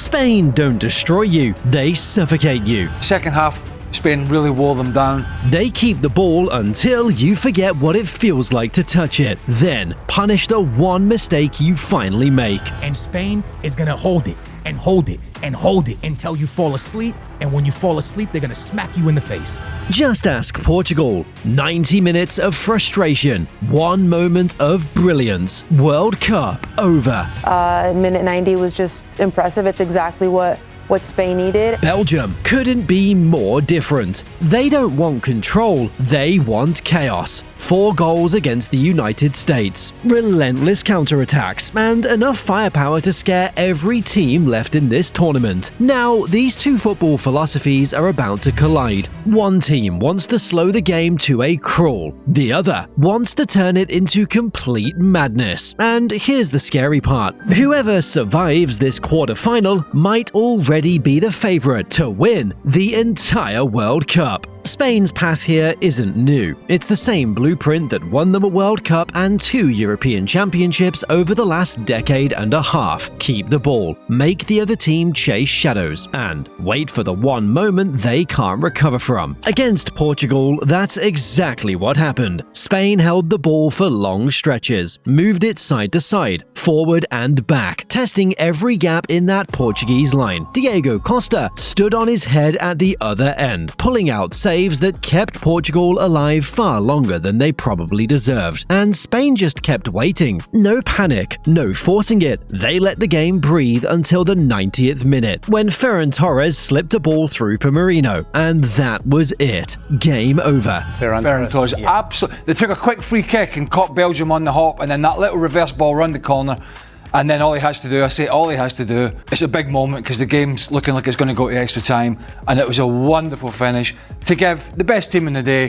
Spain don't destroy you, they suffocate you. Second half, Spain really wore them down. They keep the ball until you forget what it feels like to touch it. Then punish the one mistake you finally make. And Spain is gonna hold it and hold it and hold it until you fall asleep. And when you fall asleep, they're gonna smack you in the face. Just ask Portugal. 90 minutes of frustration, one moment of brilliance. World Cup over. Minute 90 was just impressive. It's exactly what Spain needed. Belgium couldn't be more different. They don't want control, they want chaos. 4 goals against the United States, relentless counterattacks, and enough firepower to scare every team left in this tournament. Now, these two football philosophies are about to collide. One team wants to slow the game to a crawl. The other wants to turn it into complete madness. And here's the scary part. Whoever survives this quarterfinal might already be the favorite to win the entire World Cup. Spain's path here isn't new. It's the same blueprint that won them a World Cup and 2 European Championships over the last decade and a half. Keep the ball, make the other team chase shadows, and wait for the one moment they can't recover from. Against Portugal, that's exactly what happened. Spain held the ball for long stretches, moved it side to side, forward and back, testing every gap in that Portuguese line. Diego Costa stood on his head at the other end, pulling out saves that kept Portugal alive far longer than they probably deserved. And Spain just kept waiting. No panic, no forcing it. They let the game breathe until the 90th minute, when Ferran Torres slipped a ball through for Marino. And that was it. Game over. Ferran Torres, absolutely. They took a quick free kick and caught Belgium on the hop, and then that little reverse ball round the corner. And then all he has to do, it's a big moment because the game's looking like it's going to go to extra time, and it was a wonderful finish to give the best team in the day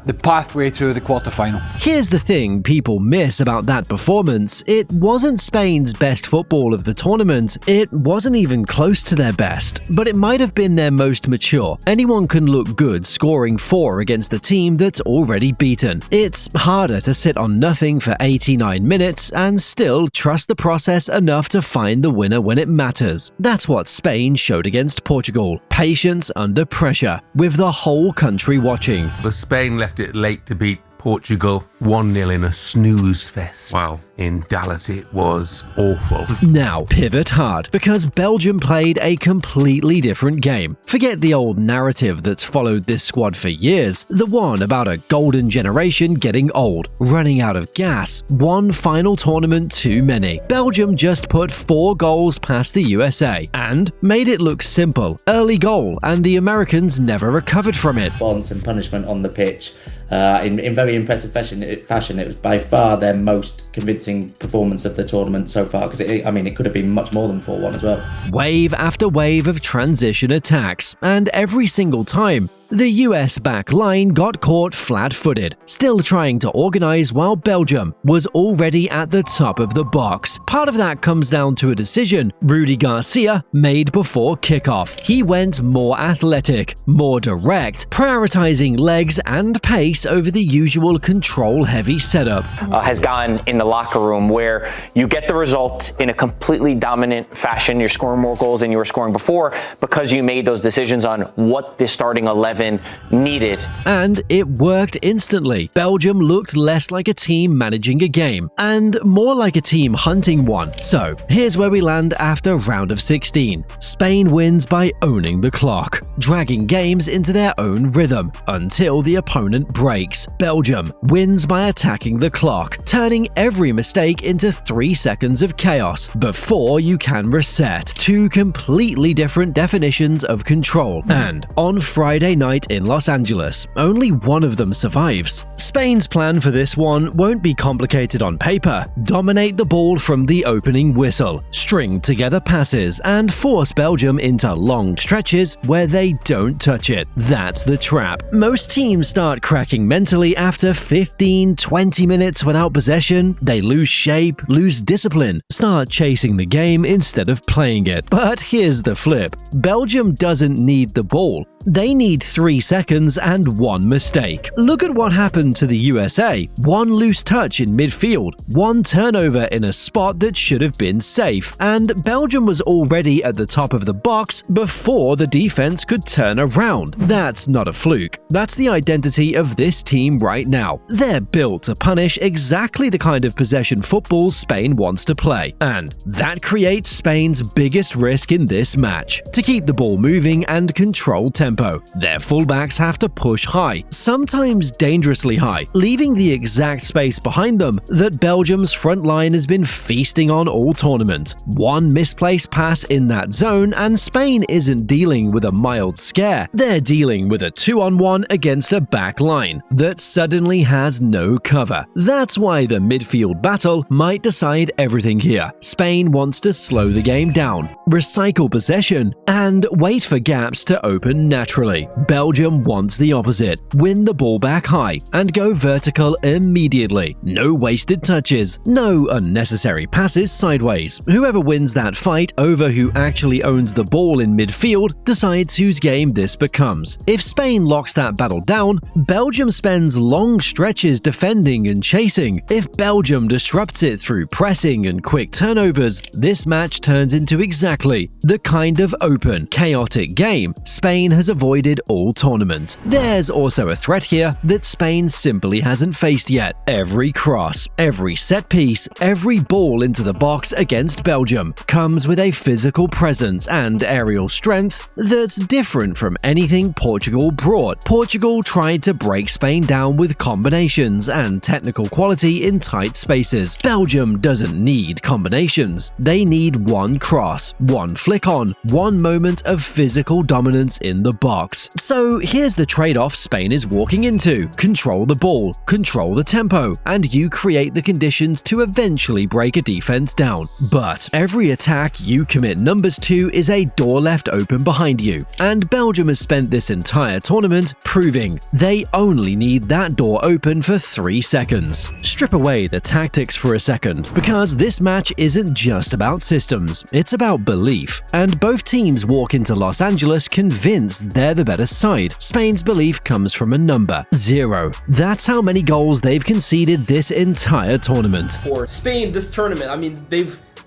the pathway to the quarter-final. Here's the thing people miss about that performance. It wasn't Spain's best football of the tournament. It wasn't even close to their best, but it might have been their most mature. Anyone can look good scoring 4 against the team that's already beaten. It's harder to sit on nothing for 89 minutes and still trust the process enough to find the winner when it matters. That's what Spain showed against Portugal. Patience under pressure, with the whole country watching. But Spain left it late to beat Portugal 1-0 in a snooze fest. Wow. In Dallas, it was awful. Now pivot hard, because Belgium played a completely different game. Forget the old narrative that's followed this squad for years, the one about a golden generation getting old, running out of gas, one final tournament too many. Belgium just put 4 goals past the USA and made it look simple. Early goal, and the Americans never recovered from it. Bonds and punishment on the pitch. In very impressive fashion. It was by far their most convincing performance of the tournament so far, because it could have been much more than 4-1 as well. Wave after wave of transition attacks, and every single time, the US back line got caught flat-footed, still trying to organize while Belgium was already at the top of the box. Part of that comes down to a decision Rudy Garcia made before kickoff. He went more athletic, more direct, prioritizing legs and pace over the usual control-heavy setup. Has gone in the locker room where you get the result in a completely dominant fashion. You're scoring more goals than you were scoring before because you made those decisions on what the starting 11 needed. And it worked instantly. Belgium looked less like a team managing a game and more like a team hunting one. So here's where we land after round of 16. Spain wins by owning the clock, dragging games into their own rhythm until the opponent breaks. Belgium wins by attacking the clock, turning every mistake into 3 seconds of chaos before you can reset. 2 completely different definitions of control. And on Friday night in Los Angeles, only one of them survives. Spain's plan for this one won't be complicated on paper. Dominate the ball from the opening whistle, string together passes, and force Belgium into long stretches where they don't touch it. That's the trap. Most teams start cracking mentally after 15-20 minutes without possession. They lose shape, lose discipline, start chasing the game instead of playing it. But here's the flip. Belgium doesn't need the ball. They need 3 seconds and 1 mistake. Look at what happened to the USA. 1 loose touch in midfield, 1 turnover in a spot that should have been safe, and Belgium was already at the top of the box before the defense could turn around. That's not a fluke. That's the identity of this team right now. They're built to punish exactly the kind of possession football Spain wants to play, and that creates Spain's biggest risk in this match. To keep the ball moving and control tempo, their fullbacks have to push high, sometimes dangerously high, leaving the exact space behind them that Belgium's front line has been feasting on all tournament. 1 misplaced pass in that zone and Spain isn't dealing with a mild scare. They're dealing with a 2-on-1 against a back line that suddenly has no cover. That's why the midfield battle might decide everything here. Spain wants to slow the game down, recycle possession, and wait for gaps to open naturally. Belgium wants the opposite: win the ball back high and go vertical immediately. No wasted touches, no unnecessary passes sideways. Whoever wins that fight over who actually owns the ball in midfield decides whose game this becomes. If Spain locks that battle down, Belgium spends long stretches defending and chasing. If Belgium disrupts it through pressing and quick turnovers, this match turns into exactly the kind of open, chaotic game Spain has avoided all tournament. There's also a threat here that Spain simply hasn't faced yet. Every cross, every set piece, every ball into the box against Belgium comes with a physical presence and aerial strength that's different from anything Portugal brought. Portugal tried to break Spain down with combinations and technical quality in tight spaces. Belgium doesn't need combinations. They need 1 cross, 1 flick on, 1 moment of physical dominance in the box. So here's the trade-off Spain is walking into: control the ball, control the tempo, and you create the conditions to eventually break a defense down. But every attack you commit numbers to is a door left open behind you, and Belgium has spent this entire tournament proving they only need that door open for 3 seconds. Strip away the tactics for a second, because this match isn't just about systems, it's about belief. And both teams walk into Los Angeles convinced they're the better side. Spain's belief comes from a number: 0. That's how many goals they've conceded this entire tournament. For Spain, this tournament, I mean,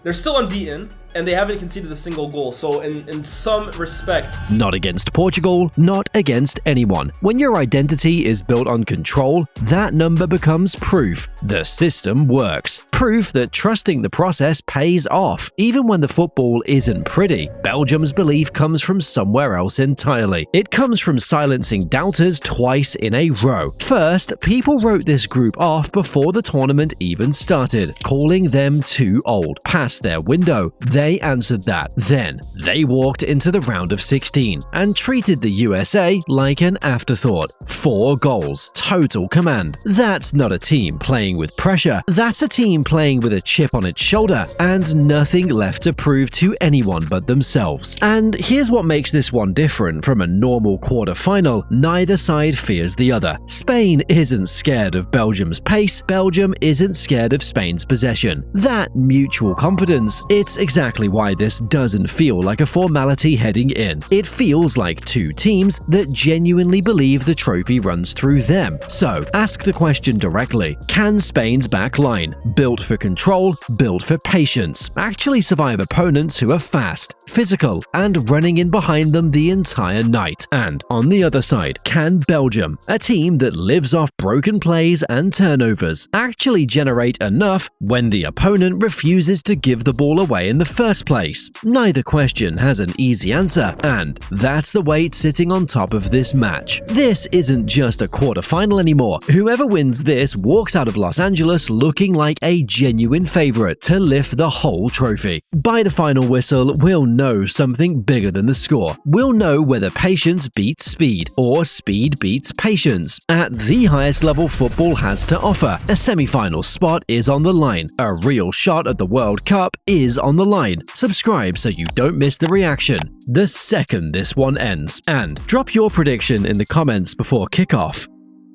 they're still unbeaten, and they haven't conceded a single goal. So in some respect, not against Portugal, not against anyone. When your identity is built on control, that number becomes proof the system works. Proof that trusting the process pays off, even when the football isn't pretty. Belgium's belief comes from somewhere else entirely. It comes from silencing doubters twice in a row. First, people wrote this group off before the tournament even started, calling them too old, past their window. They answered that. Then, they walked into the round of 16 and treated the USA like an afterthought. 4 goals, total command. That's not a team playing with pressure. That's a team playing with a chip on its shoulder and nothing left to prove to anyone but themselves. And here's what makes this one different from a normal quarter-final: neither side fears the other. Spain isn't scared of Belgium's pace. Belgium isn't scared of Spain's possession. That mutual confidence, it's exactly why this doesn't feel like a formality heading in. It feels like 2 teams that genuinely believe the trophy runs through them. So, ask the question directly: can Spain's back line, built for control, built for patience, actually survive opponents who are fast, physical, and running in behind them the entire night? And on the other side, can Belgium, a team that lives off broken plays and turnovers, actually generate enough when the opponent refuses to give the ball away in the first place? Neither question has an easy answer, and that's the weight sitting on top of this match. This isn't just a quarterfinal anymore. Whoever wins this walks out of Los Angeles looking like a genuine favorite to lift the whole trophy. By the final whistle, we'll know something bigger than the score. We'll know whether patience beats speed, or speed beats patience. At the highest level football has to offer, a semi-final spot is on the line. A real shot at the World Cup is on the line. Subscribe so you don't miss the reaction the second this one ends, and drop your prediction in the comments before kickoff.